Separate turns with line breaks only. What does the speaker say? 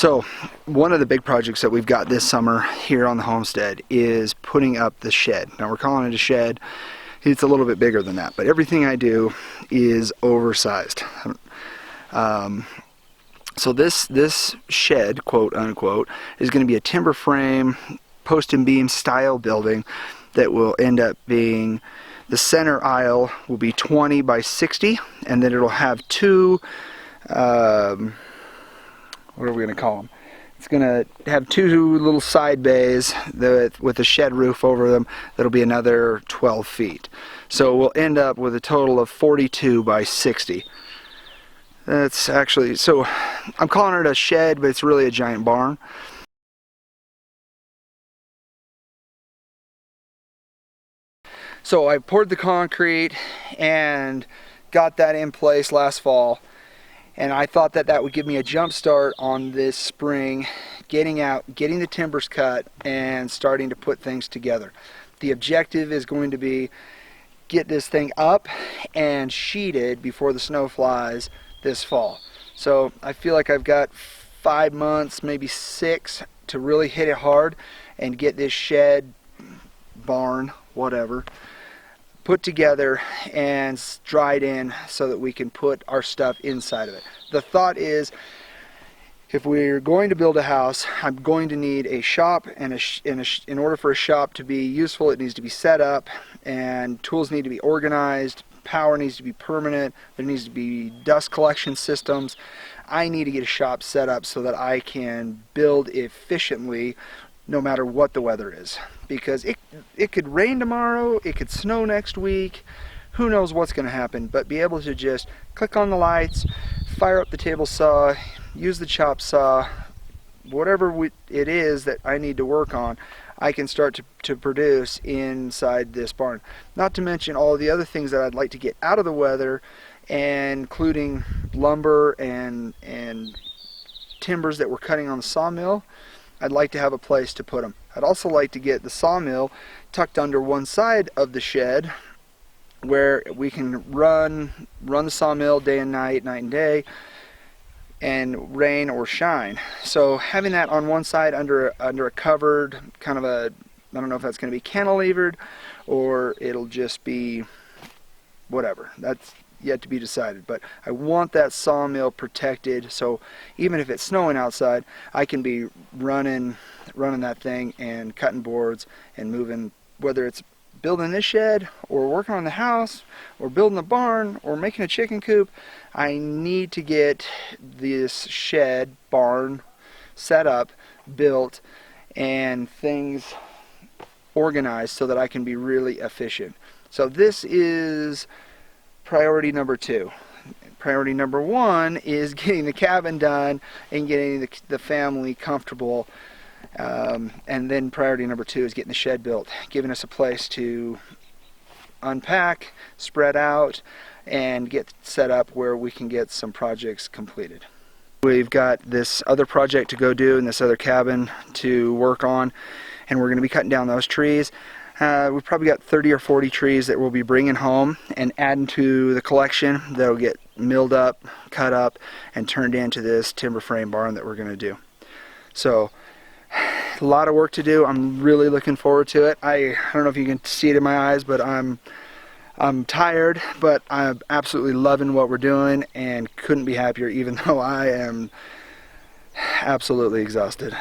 So one of the big projects that we've got this summer here on the homestead is putting up the shed. Now we're calling it a shed. It's a little bit bigger than that, but everything I do is oversized. So this shed, quote unquote, is going to be a timber frame, post and beam style building that will end up being, the center aisle will be 20 by 60, and then it'll have two, what are we going to call them? It's going to have two little side bays with a shed roof over them. That'll be another 12 feet. So we'll end up with a total of 42 by 60. That's actually, so I'm calling it a shed, but it's really a giant barn. So I poured the concrete and got that in place last fall. And I thought that that would give me a jump start on this spring, getting out, getting the timbers cut, and starting to put things together. The objective is going to be get this thing up and sheeted before the snow flies this fall. So I feel like I've got 5 months, maybe 6, to really hit it hard and get this shed, barn, whatever, put together and dried in so that we can put our stuff inside of it. The thought is, if we're going to build a house, I'm going to need a shop, and in order for a shop to be useful, it needs to be set up, and tools need to be organized, power needs to be permanent, there needs to be dust collection systems. I need to get a shop set up so that I can build efficiently no matter what the weather is, because it could rain tomorrow, it could snow next week, who knows what's going to happen, but be able to just click on the lights, fire up the table saw, use the chop saw, whatever it is that I need to work on, I can start to produce inside this barn. Not to mention all the other things that I'd like to get out of the weather, including lumber and timbers that we're cutting on the sawmill. I'd like to have a place to put them. I'd also like to get the sawmill tucked under one side of the shed where we can run the sawmill day and night, night and day, and rain or shine. So having that on one side under a covered kind of a, I don't know if that's going to be cantilevered or it'll just be whatever. That's yet to be decided, but I want that sawmill protected, so even if it's snowing outside, I can be running that thing and cutting boards and moving, whether it's building this shed or working on the house or building the barn or making a chicken coop. I need to get this shed, barn set up, built, and things organized so that I can be really efficient. So this is priority number 2. Priority number 1 is getting the cabin done and getting the family comfortable. And then priority number 2 is getting the shed built, giving us a place to unpack, spread out, and get set up where we can get some projects completed. We've got this other project to go do and this other cabin to work on, and we're going to be cutting down those trees. We've probably got 30 or 40 trees that we'll be bringing home and adding to the collection that'll get milled up, cut up, and turned into this timber frame barn that we're going to do. So, a lot of work to do. I'm really looking forward to it. I don't know if you can see it in my eyes, but I'm tired, but I'm absolutely loving what we're doing and couldn't be happier, even though I am absolutely exhausted.